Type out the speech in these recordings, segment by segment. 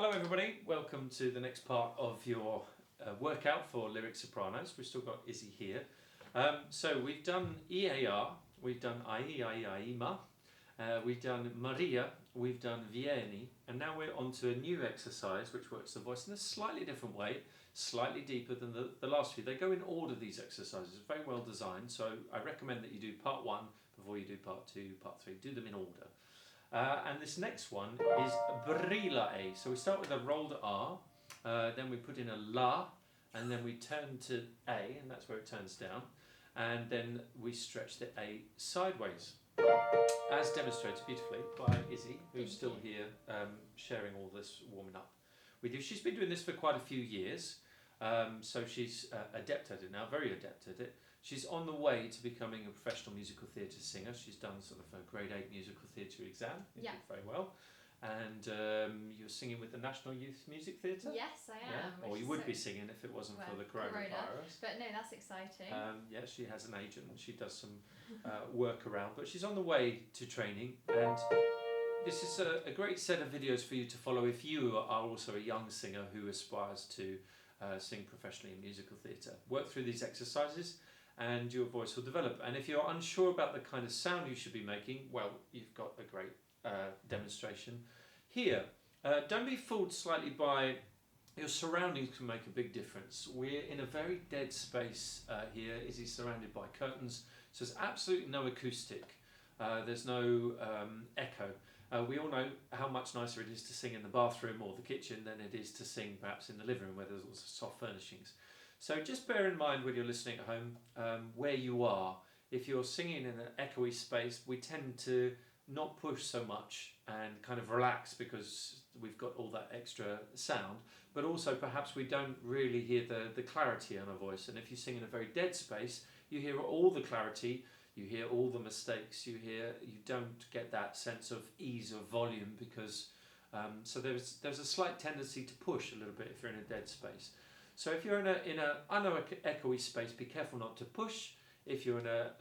Hello everybody, welcome to the next part of your workout for lyric sopranos. We've still got Izzy here. So we've done EAR, we've done Aima, we've done Maria, we've done Vieni, and now we're on to a new exercise which works the voice in a slightly different way, slightly deeper than the last few. They go in order, these exercises, very well designed, so I recommend that you do part 1 before you do part 2, part 3, do them in order. And this next one is brillae. So we start with a rolled R, then we put in a la, and then we turn to A, and that's where it turns down, and then we stretch the A sideways, as demonstrated beautifully by Izzy, who's still here sharing all this, warming up with you. She's been doing this for quite a few years, so she's adept at it now, very adept at it. She's on the way to becoming a professional musical theatre singer. She's done sort of a grade 8 musical theatre exam. You did very well. And you're singing with the National Youth Music Theatre? Yes, I am. Yeah? Or you would be singing if it wasn't for the coronavirus. But no, that's exciting. Yeah, she has an agent and she does some work around. But she's on the way to training. And this is a great set of videos for you to follow if you are also a young singer who aspires to sing professionally in musical theatre. Work through these exercises and your voice will develop. And if you're unsure about the kind of sound you should be making, well, you've got a great demonstration here. Don't be fooled slightly by your surroundings. Can make a big difference. We're in a very dead space here. Izzy's surrounded by curtains, so there's absolutely no acoustic. There's no echo. We all know how much nicer it is to sing in the bathroom or the kitchen than it is to sing perhaps in the living room where there's also soft furnishings. So just bear in mind when you're listening at home where you are. If you're singing in an echoey space, we tend to not push so much and kind of relax because we've got all that extra sound, but also perhaps we don't really hear the clarity in our voice. And if you sing in a very dead space, you hear all the clarity, you hear all the mistakes, you don't get that sense of ease of volume because so there's a slight tendency to push a little bit if you're in a dead space. So if you're in a unechoey space, be careful not to push. If you're in a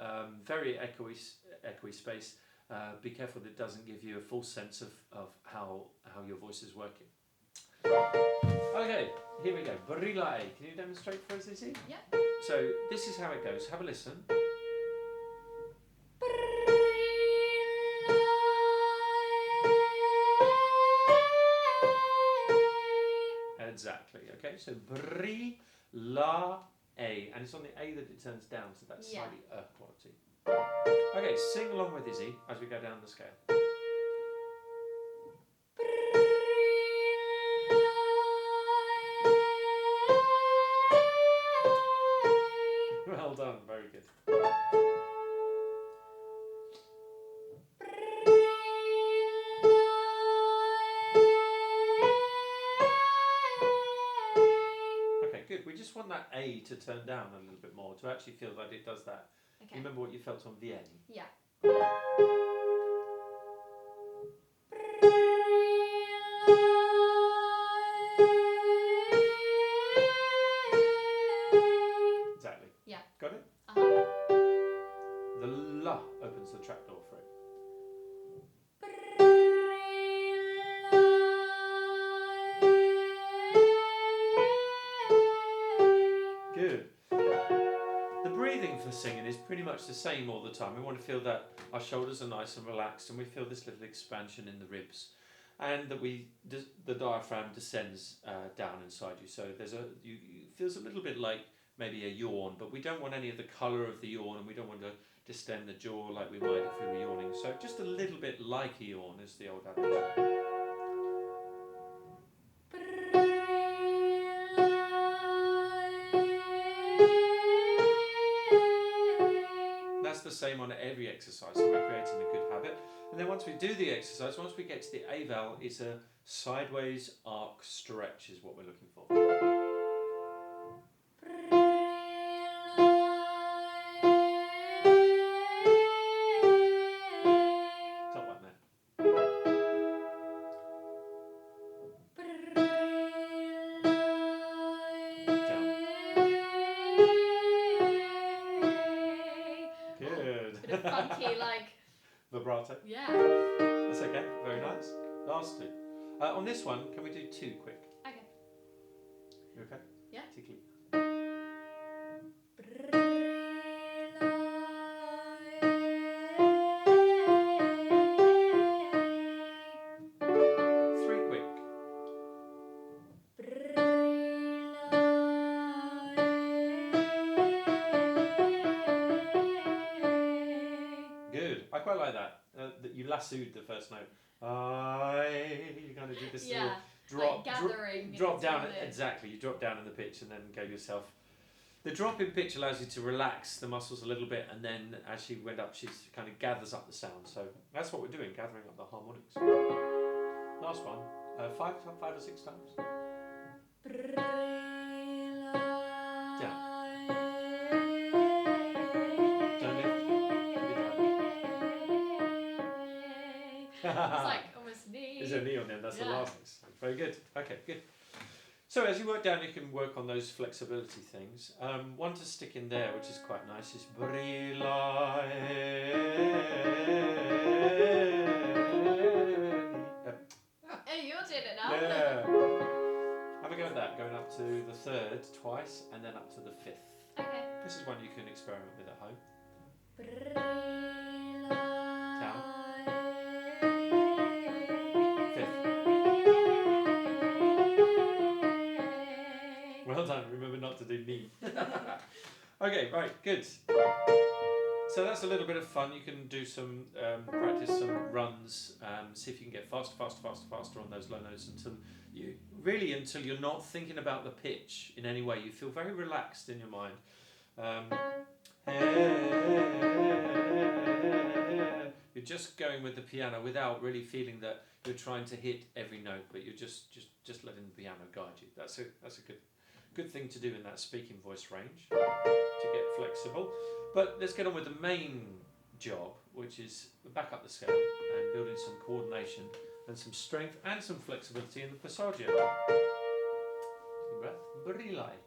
very echoey space, be careful that it doesn't give you a full sense of how your voice is working. Okay, here we go. Brillae. Can you demonstrate for us, Izzy? Yeah. So this is how it goes. Have a listen. Exactly. Okay, so brillae, and it's on the A that it turns down, so that's slightly quality. Okay, sing along with Izzy as we go down the scale. Well done, very good. Okay, good. We just want that A to turn down a little bit more to actually feel that it does that. Okay. You remember what you felt on Vieni? Yeah. Exactly. Yeah. Got it? The La opens the trapdoor for it. Good. The breathing for singing is pretty much the same all the time. We want to feel that our shoulders are nice and relaxed and we feel this little expansion in the ribs and that the diaphragm descends down inside you. So it feels a little bit like maybe a yawn, but we don't want any of the colour of the yawn and we don't want to distend the jaw like we might if we were yawning. So just a little bit like a yawn is the old adage. That's the same on every exercise, so we're creating a good habit. And then once we do the exercise, once we get to the A vowel, it's a sideways arc stretch is what we're looking for. Top one there. Bit of funky, like vibrato. Yeah. That's okay. Very nice. Last two. On this one, can we do 2 quick? Okay. You okay? Yeah. Tickly. I quite like that. That you lassoed the first note. You kind of did this little drop, like gathering, drop down. Exactly, you drop down in the pitch and then gave yourself. The drop in pitch allows you to relax the muscles a little bit, and then as she went up, she kind of gathers up the sound. So that's what we're doing, gathering up the harmonics. Last one, 5 or 6 times. Down. It's like almost a knee. There's a knee on there, that's the last one. Very good. Okay, good. So as you work down, you can work on those flexibility things. One to stick in there, which is quite nice, is brillae. Hey, you're doing it now. Yeah. Have a go at that, going up to the 3rd twice, and then up to the 5th. Okay. This is one you can experiment with at home. Down. 5th. Well done, remember not to do knee. Okay, right, good. So that's a little bit of fun. You can do some practice, some runs, see if you can get faster on those low notes until you're not thinking about the pitch in any way. You feel very relaxed in your mind. You're just going with the piano without really feeling that you're trying to hit every note, but you're just letting the piano guide you. That's a good thing to do in that speaking voice range to get flexible. But let's get on with the main job, which is back up the scale and building some coordination and some strength and some flexibility in the passaggio. Deep breath. Brillae.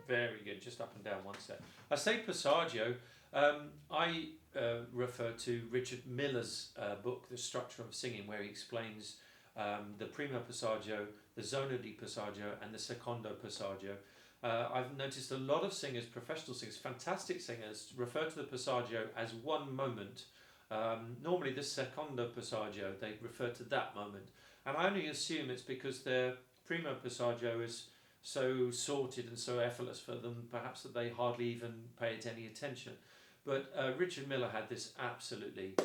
Very good, just up and down one step. I say passaggio, I refer to Richard Miller's book, The Structure of Singing, where he explains the primo passaggio, the zona di passaggio, and the secondo passaggio. I've noticed a lot of singers, professional singers, fantastic singers, refer to the passaggio as one moment. Normally the secondo passaggio, they refer to that moment. And I only assume it's because their primo passaggio is so sorted and so effortless for them, perhaps that they hardly even pay it any attention. But Richard Miller had this absolutely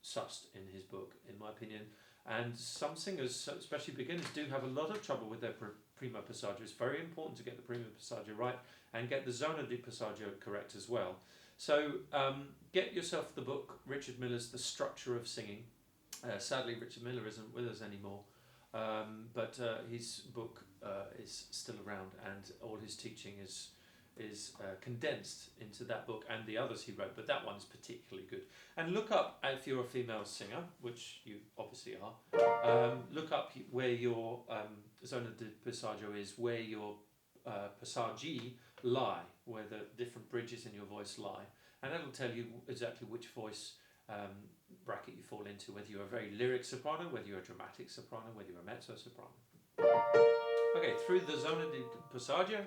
sussed in his book, in my opinion. And some singers, especially beginners, do have a lot of trouble with their primo passaggio. It's very important to get the primo passaggio right and get the zona di passaggio correct as well. So get yourself the book, Richard Miller's The Structure of Singing. Sadly, Richard Miller isn't with us anymore, but his book is still around, and all his teaching is condensed into that book and the others he wrote, but that one's particularly good. And look up, if you're a female singer, which you obviously are, look up where your zona di passaggio is, where your passaggi lie, where the different bridges in your voice lie, and that'll tell you exactly which voice bracket you fall into, whether you're a very lyric soprano, whether you're a dramatic soprano, whether you're a mezzo soprano. Okay, through the zona di passaggio,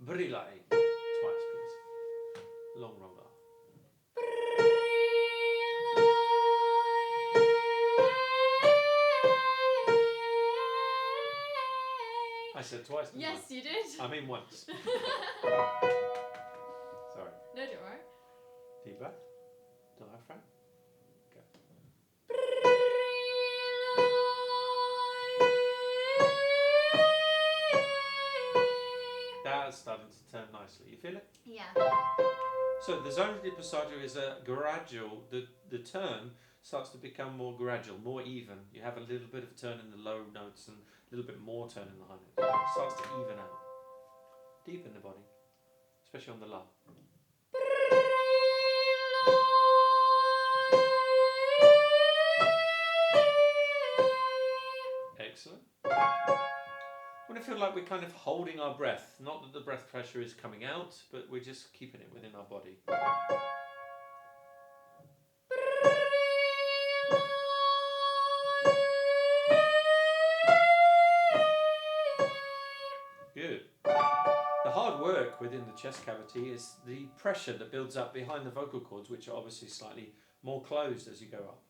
brillae. Twice, please. Long roll up. I said twice. Yes, you did. I mean once. Sorry. No, don't worry. Deep breath. Diaphragm. Go. That's starting to turn nicely. You feel it? Yeah. So the zona di passaggio is a gradual. The turn starts to become more gradual, more even. You have a little bit of a turn in the low notes and a little bit more turn in the high notes. It starts to even out. Deep in the body, especially on the la. Excellent. I want to feel like we're kind of holding our breath. Not that the breath pressure is coming out, but we're just keeping it within our body. Good. The hard work within the chest cavity is the pressure that builds up behind the vocal cords, which are obviously slightly more closed as you go up.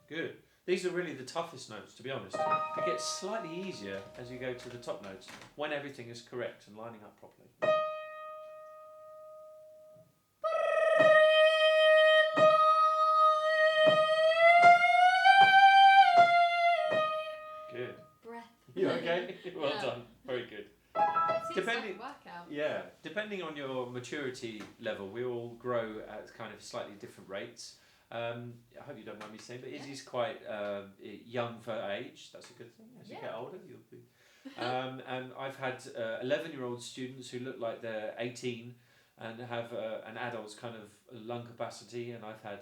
Good. These are really the toughest notes, to be honest. It gets slightly easier as you go to the top notes when everything is correct and lining up properly. Good. Breath. You okay? Well done. Very good. It seems like a workout. Yeah, depending on your maturity level, we all grow at kind of slightly different rates. I hope you don't mind me saying, but Izzy's quite young for her age. That's a good thing. As you get older, you'll be. And I've had 11-year-old students who look like they're 18 and have an adult's kind of lung capacity, and I've had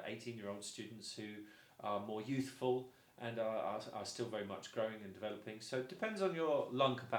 18-year-old students who are more youthful and are still very much growing and developing. So it depends on your lung capacity.